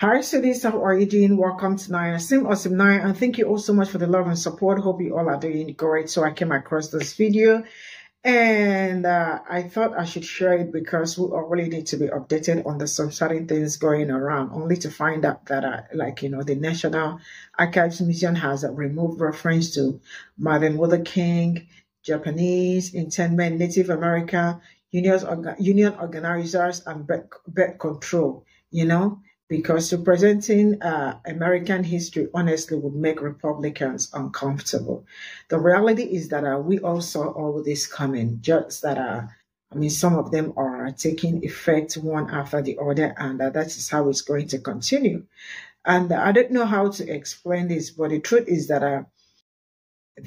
Hi, Sudis. How are you doing? Welcome to Cimnanya, and thank you all so much for the love and support. Hope you all are doing great. So I came across this video, and I thought I should share it because we all really need to be updated on the some certain things going around. Only to find out that, the National Archives Museum has removed reference to Martin Luther King, Japanese internment, Native American union organizers, and birth control. You know because representing American history honestly would make Republicans uncomfortable. The reality is that we all saw all this coming, just that, some of them are taking effect one after the other, and that is how it's going to continue. And I don't know how to explain this, but the truth is that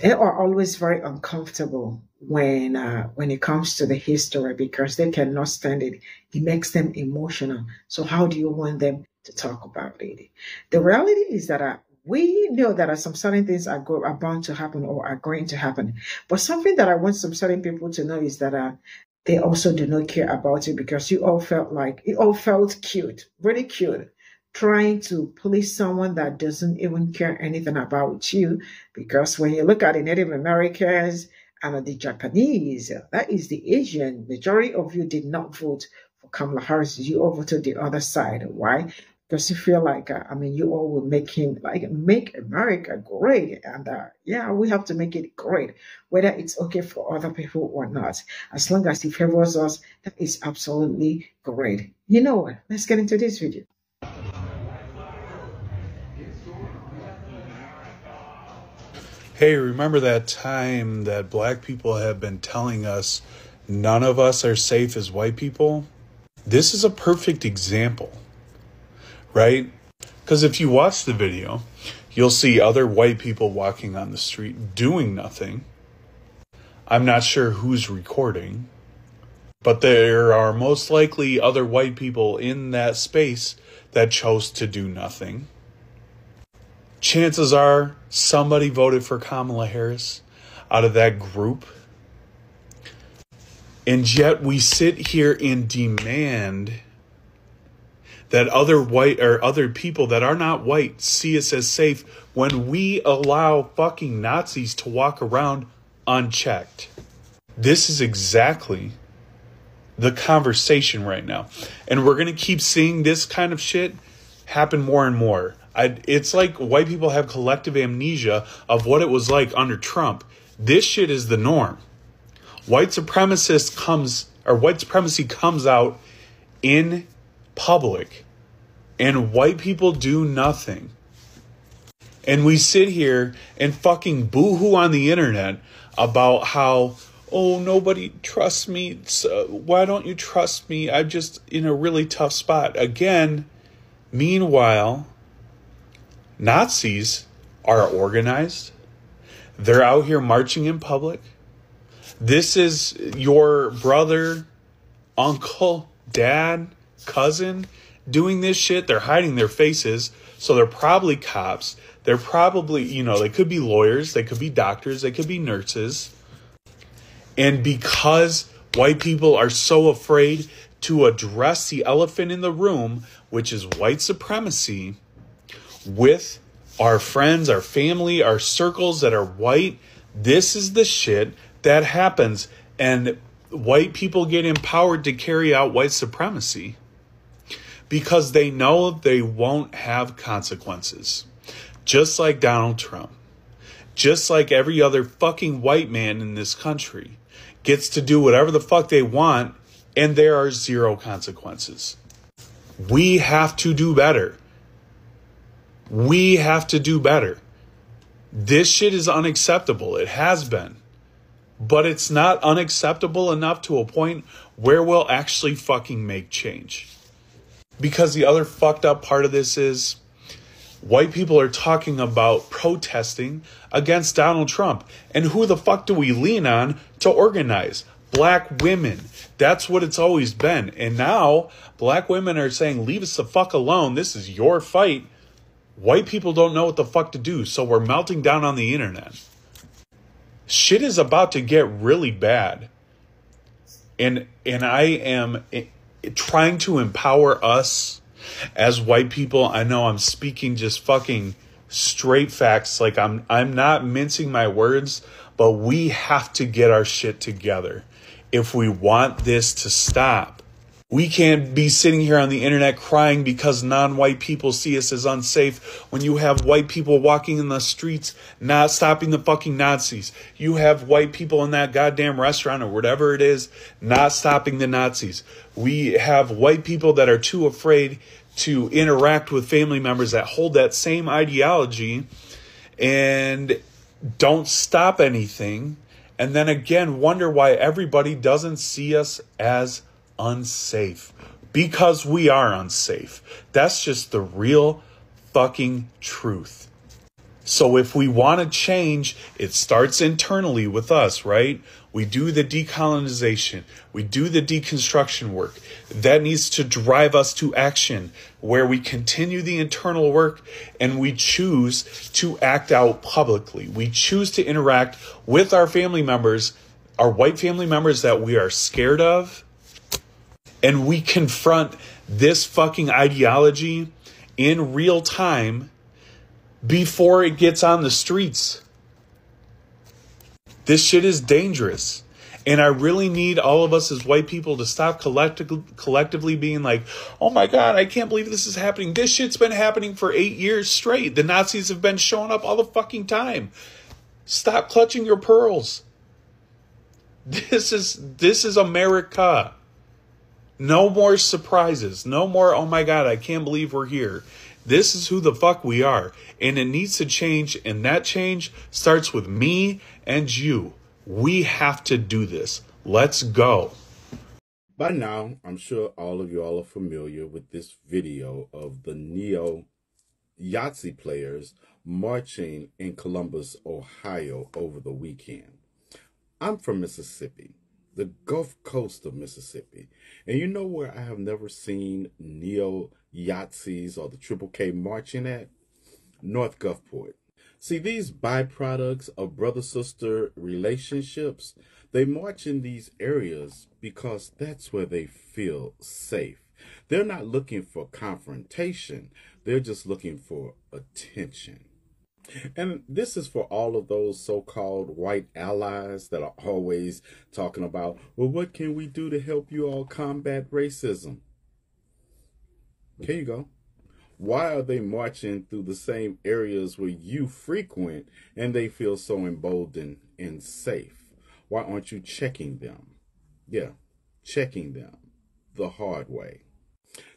they are always very uncomfortable when it comes to the history because they cannot stand it. It makes them emotional. So how do you want them to talk about it? The reality is that we know that some certain things are bound to happen or are going to happen. But something that I want some certain people to know is that they also do not care about it because you all felt cute, really cute, trying to please someone that doesn't even care anything about you. Because when you look at the Native Americans and the Japanese, that is the Asian, majority of you did not vote for Kamala Harris. You all voted the other side. Why? Because you feel like, you all will make America great. And we have to make it great, whether it's okay for other people or not. As long as he favors us, that is absolutely great. You know what? Let's get into this video. Hey, remember that time that black people have been telling us none of us are safe as white people? This is a perfect example, right? Because if you watch the video, you'll see other white people walking on the street doing nothing. I'm not sure who's recording, but there are most likely other white people in that space that chose to do nothing. Chances are somebody voted for Kamala Harris out of that group. And yet we sit here and demand that other people that are not white see us as safe when we allow fucking Nazis to walk around unchecked. This is exactly the conversation right now. And we're going to keep seeing this kind of shit happen more and more. It's like white people have collective amnesia of what it was like under Trump. This shit is the norm. White supremacy comes out in public, and white people do nothing. And we sit here and fucking boo-hoo on the internet about how, oh, nobody trusts me. So why don't you trust me? I'm just in a really tough spot. Again, meanwhile, Nazis are organized. They're out here marching in public. This is your brother, uncle, dad, cousin doing this shit. They're hiding their faces. So they're probably cops. They're probably, they could be lawyers. They could be doctors. They could be nurses. And because white people are so afraid to address the elephant in the room, which is white supremacy, with our friends, our family, our circles that are white, this is the shit that happens. And white people get empowered to carry out white supremacy because they know they won't have consequences. Just like Donald Trump. Just like every other fucking white man in this country gets to do whatever the fuck they want, and there are zero consequences. We have to do better. We have to do better. This shit is unacceptable. It has been. But it's not unacceptable enough to a point where we'll actually fucking make change. Because the other fucked up part of this is white people are talking about protesting against Donald Trump. And who the fuck do we lean on to organize? Black women. That's what it's always been. And now black women are saying, leave us the fuck alone. This is your fight. White people don't know what the fuck to do, so we're melting down on the internet. Shit is about to get really bad. And I am trying to empower us As white people, I know I'm speaking just fucking straight facts. Like I'm not mincing my words, but we have to get our shit together if we want this to stop. We can't be sitting here on the internet crying because non-white people see us as unsafe when you have white people walking in the streets not stopping the fucking Nazis. You have white people in that goddamn restaurant or whatever it is not stopping the Nazis. We have white people that are too afraid to interact with family members that hold that same ideology and don't stop anything. And then again, wonder why everybody doesn't see us as unsafe, because we are unsafe. That's just the real fucking truth. So if we want to change, it starts internally with us, right? We do the decolonization. We do the deconstruction work. That needs to drive us to action, where we continue the internal work and we choose to act out publicly. We choose to interact with our family members, our white family members that we are scared of, and we confront this fucking ideology in real time before it gets on the streets. This shit is dangerous. And I really need all of us as white people to stop collectively being like, oh my God, I can't believe this is happening. This shit's been happening for 8 years straight. The Nazis have been showing up all the fucking time. Stop clutching your pearls. This is America. No more surprises. No more, oh my God, I can't believe we're here. This is who the fuck we are. And it needs to change. And that change starts with me and you. We have to do this. Let's go. By now, I'm sure all of y'all are familiar with this video of the neo-Yahtzee players marching in Columbus, Ohio over the weekend. I'm from Mississippi, the Gulf Coast of Mississippi. And you know where I have never seen neo-Yahtzees or the Triple K marching at? North Gulfport. See, these byproducts of brother-sister relationships, they march in these areas because that's where they feel safe. They're not looking for confrontation. They're just looking for attention. And this is for all of those so-called white allies that are always talking about, well, what can we do to help you all combat racism? Here you go. Why are they marching through the same areas where you frequent and they feel so emboldened and safe? Why aren't you checking them? Yeah, checking them the hard way.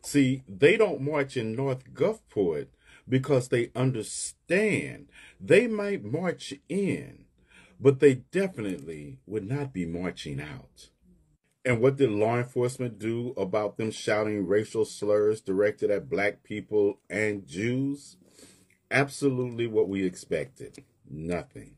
See, they don't march in North Gulfport because they understand they might march in, but they definitely would not be marching out. And what did law enforcement do about them shouting racial slurs directed at black people and Jews? Absolutely what we expected. Nothing.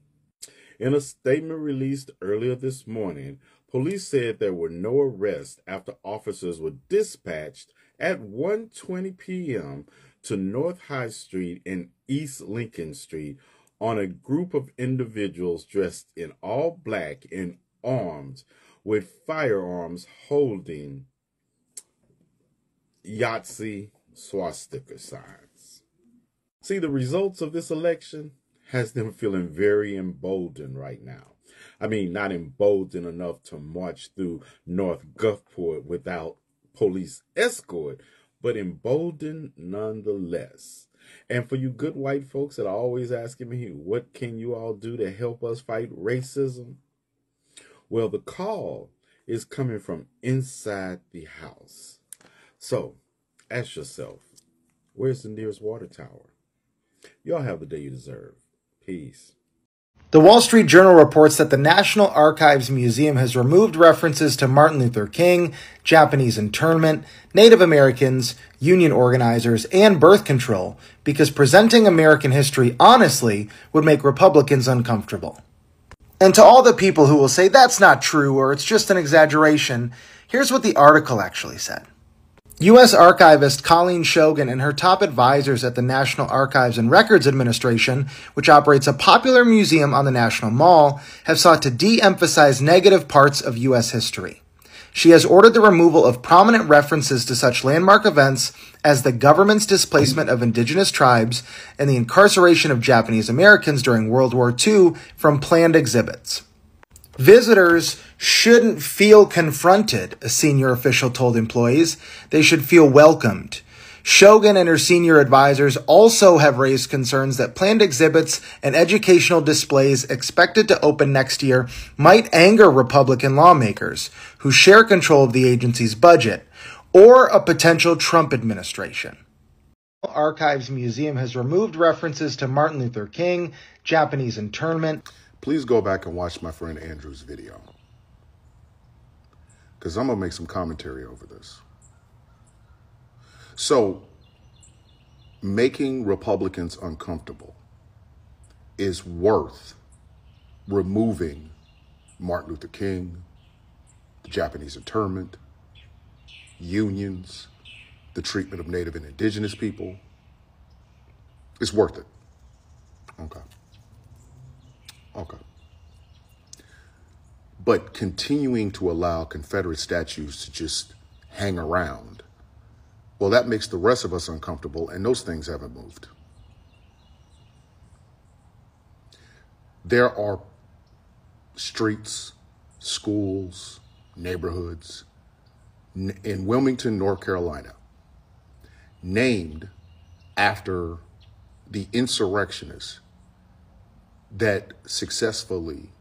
In a statement released earlier this morning, police said there were no arrests after officers were dispatched at 1:20 p.m. to North High Street and East Lincoln Street on a group of individuals dressed in all black and armed with firearms holding Yahtzee swastika signs. See, the results of this election has them feeling very emboldened right now. I mean, not emboldened enough to march through North Gulfport without police escort, but emboldened nonetheless. And for you good white folks that are always asking me, what can you all do to help us fight racism? Well, the call is coming from inside the house. So, ask yourself, where's the nearest water tower? Y'all have the day you deserve. Peace. The Wall Street Journal reports that the National Archives Museum has removed references to Martin Luther King, Japanese internment, Native Americans, union organizers, and birth control because presenting American history honestly would make Republicans uncomfortable. And to all the people who will say that's not true or it's just an exaggeration, here's what the article actually said. U.S. archivist Colleen Shogan and her top advisors at the National Archives and Records Administration, which operates a popular museum on the National Mall, have sought to de-emphasize negative parts of U.S. history. She has ordered the removal of prominent references to such landmark events as the government's displacement of indigenous tribes and the incarceration of Japanese Americans during World War II from planned exhibits. Visitors shouldn't feel confronted, a senior official told employees. They should feel welcomed. Shogun and her senior advisors also have raised concerns that planned exhibits and educational displays expected to open next year might anger Republican lawmakers who share control of the agency's budget, or a potential Trump administration. Archives Museum has removed references to Martin Luther King, Japanese internment. Please go back and watch my friend Andrew's video, because I'm going to make some commentary over this. So, making Republicans uncomfortable is worth removing Martin Luther King, the Japanese internment, unions, the treatment of Native and Indigenous people. It's worth it. Okay. Okay. But continuing to allow Confederate statues to just hang around, well, that makes the rest of us uncomfortable, and those things haven't moved. There are streets, schools, neighborhoods in Wilmington, North Carolina, named after the insurrectionists that successfully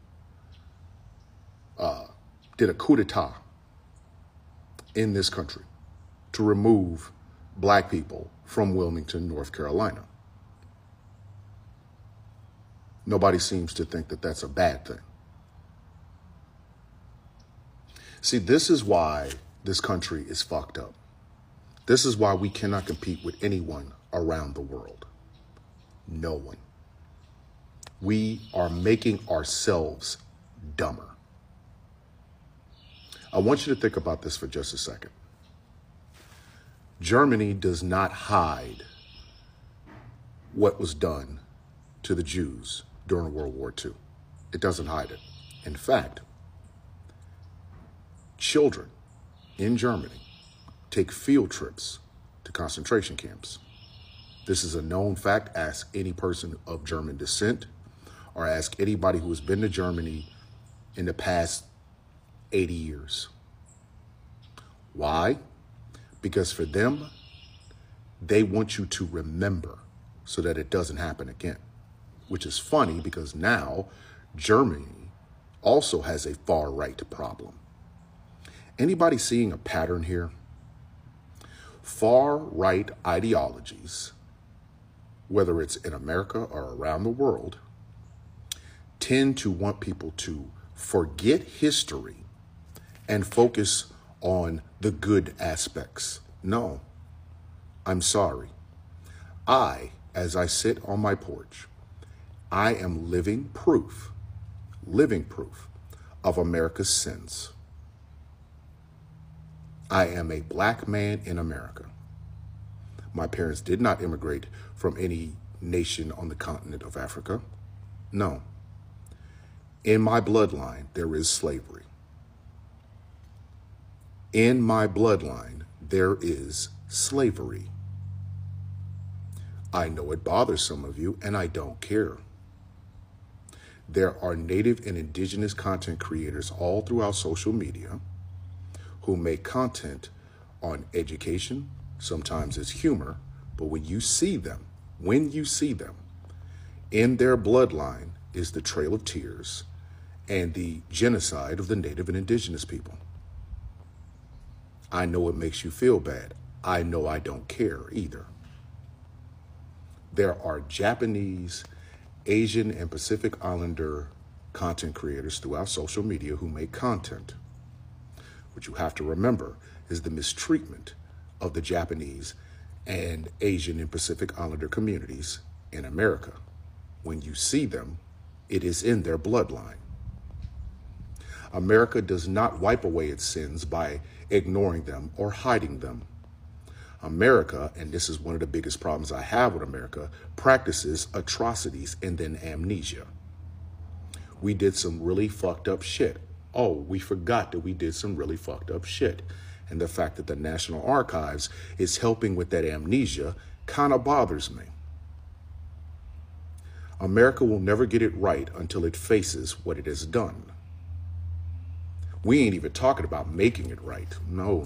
did a coup d'etat in this country to remove black people from Wilmington, North Carolina. Nobody seems to think that that's a bad thing. See, this is why this country is fucked up. This is why we cannot compete with anyone around the world. No one. We are making ourselves dumber. I want you to think about this for just a second. Germany does not hide what was done to the Jews during World War II. It doesn't hide it. In fact, children in Germany take field trips to concentration camps. This is a known fact. Ask any person of German descent, or ask anybody who has been to Germany in the past 80 years. Why? Because for them, they want you to remember so that it doesn't happen again. Which is funny because now Germany also has a far-right problem. Anybody seeing a pattern here? Far-right ideologies, whether it's in America or around the world, tend to want people to forget history and focus on the good aspects. No, I'm sorry. As I sit on my porch, I am living proof of America's sins. I am a black man in America. My parents did not immigrate from any nation on the continent of Africa. No. In my bloodline, there is slavery. In my bloodline, there is slavery. I know it bothers some of you, and I don't care. There are Native and Indigenous content creators all throughout social media who make content on education, sometimes it's humor, but when you see them, in their bloodline is the Trail of Tears and the genocide of the Native and Indigenous people. I know it makes you feel bad. I know I don't care either. There are Japanese, Asian, and Pacific Islander content creators throughout social media who make content. What you have to remember is the mistreatment of the Japanese and Asian and Pacific Islander communities in America. When you see them, it is in their bloodline. America does not wipe away its sins by ignoring them or hiding them. America, and this is one of the biggest problems I have with America, practices atrocities and then amnesia. We did some really fucked up shit. oh, we forgot that we did some really fucked up shit. And the fact that the National Archives is helping with that amnesia kind of bothers me. America will never get it right until it faces what it has done. We ain't even talking about making it right. No.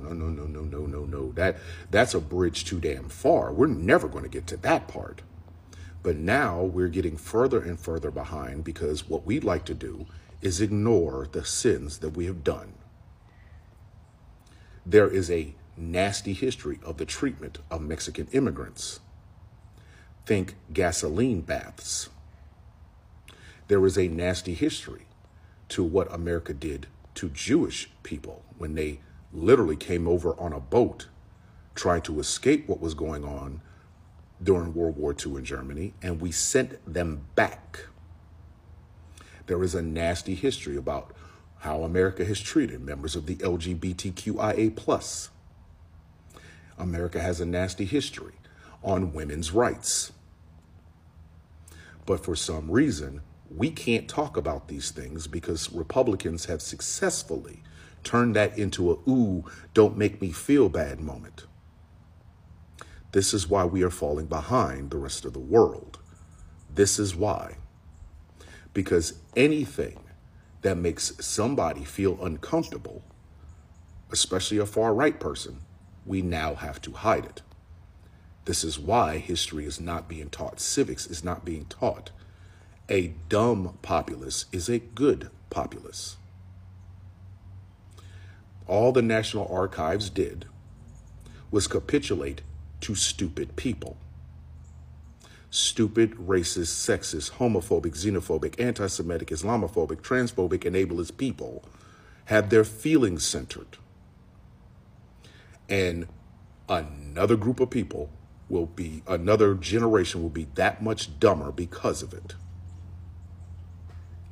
That's a bridge too damn far. We're never going to get to that part. But now we're getting further and further behind because what we'd like to do is ignore the sins that we have done. There is a nasty history of the treatment of Mexican immigrants. Think gasoline baths. There is a nasty history to what America did to Jewish people when they literally came over on a boat trying to escape what was going on during World War II in Germany, and we sent them back. There is a nasty history about how America has treated members of the LGBTQIA+. America has a nasty history on women's rights. But for some reason, we can't talk about these things because Republicans have successfully turned that into a, ooh, don't make me feel bad moment. This is why we are falling behind the rest of the world. This is why. Because anything that makes somebody feel uncomfortable, especially a far-right person, we now have to hide it. This is why history is not being taught. Civics is not being taught. A dumb populace is a good populace. All the National Archives did was capitulate to stupid people. Stupid, racist, sexist, homophobic, xenophobic, anti-Semitic, Islamophobic, transphobic, and ableist people have their feelings centered. And another group of people another generation will be that much dumber because of it.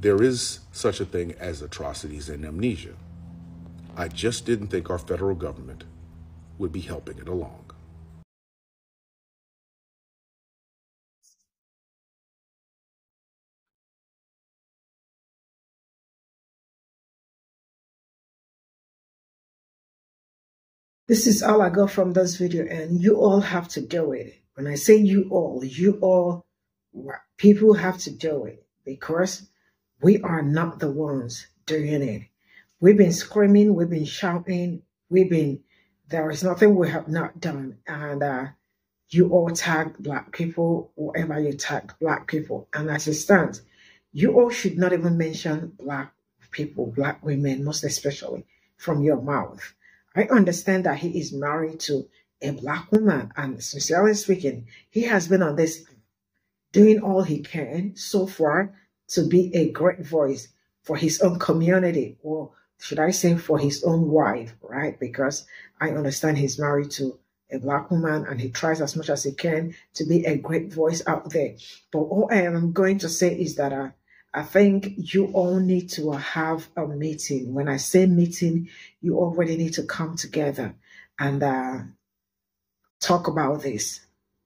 There is such a thing as atrocities and amnesia. I just didn't think our federal government would be helping it along. This is all I got from this video, and you all have to do it. When I say you all, people have to do it because we are not the ones doing it. We've been screaming, we've been shouting, there is nothing we have not done. And you all tagged Black people, wherever you tagged Black people. And as it stands, you all should not even mention Black people, Black women, most especially from your mouth. I understand that he is married to a Black woman, and sincerely speaking, he has been on this doing all he can so far to be a great voice for his own community, or should I say for his own wife, right? Because I understand he's married to a Black woman and he tries as much as he can to be a great voice out there. But all I am going to say is that I think you all need to have a meeting. When I say meeting, you already need to come together and talk about this.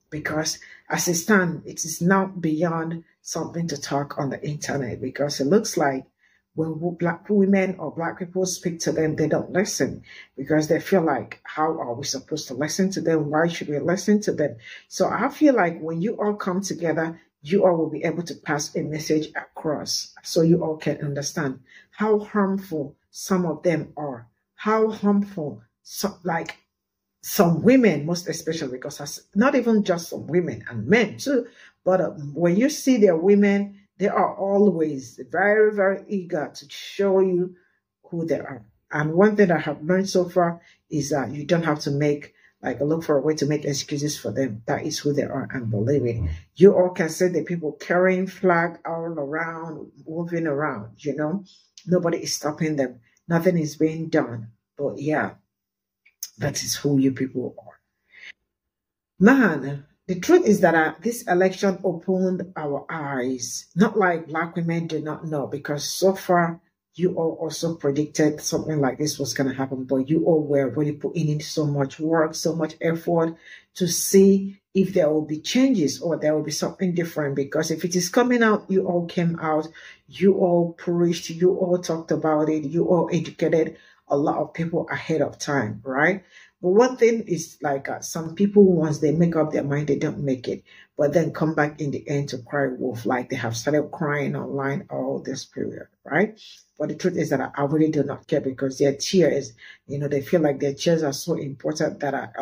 Because as it stands, it is now beyond something to talk on the internet. Because it looks like when Black women or Black people speak to them, they don't listen. Because they feel like, how are we supposed to listen to them? Why should we listen to them? So I feel like when you all come together, you all will be able to pass a message across so you all can understand how harmful some of them are. How harmful, like some women, most especially, because not even just some women and men too, but when you see their women, they are always very, very eager to show you who they are. And one thing I have learned so far is that you don't have to look for a way to make excuses for them. That is who they are, and believe it. You all can see the people carrying flag all around, moving around, Nobody is stopping them. Nothing is being done. But yeah, that is who you people are. Man, the truth is that this election opened our eyes. Not like Black women did not know, because so far you all also predicted something like this was going to happen, but you all were really putting in so much work, so much effort to see if there will be changes or there will be something different. Because if it is coming out, you all came out, you all preached, you all talked about it, you all educated a lot of people ahead of time, right? But one thing is like some people, once they make up their mind, they don't make it, but then come back in the end to cry wolf, like they have started crying online all this period, right? But the truth is that I really do not care, because their tears, they feel like their tears are so important that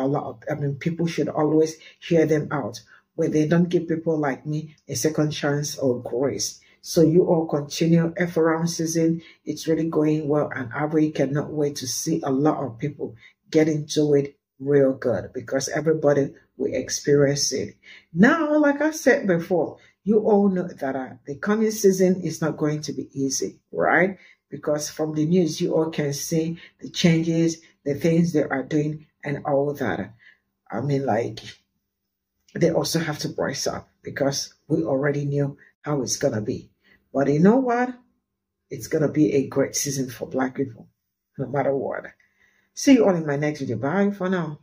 people should always hear them out, where they don't give people like me a second chance or grace. So you all continue. F around season, it's really going well, and I really cannot wait to see a lot of people get into it real good, because everybody will experience it. Now, like I said before, you all know that the coming season is not going to be easy, right? Because from the news, you all can see the changes, the things they are doing, and all that. I mean, like, they also have to brace up, because we already knew how it's going to be. But you know what? It's going to be a great season for Black people, no matter what. See you all in my next video. Bye for now.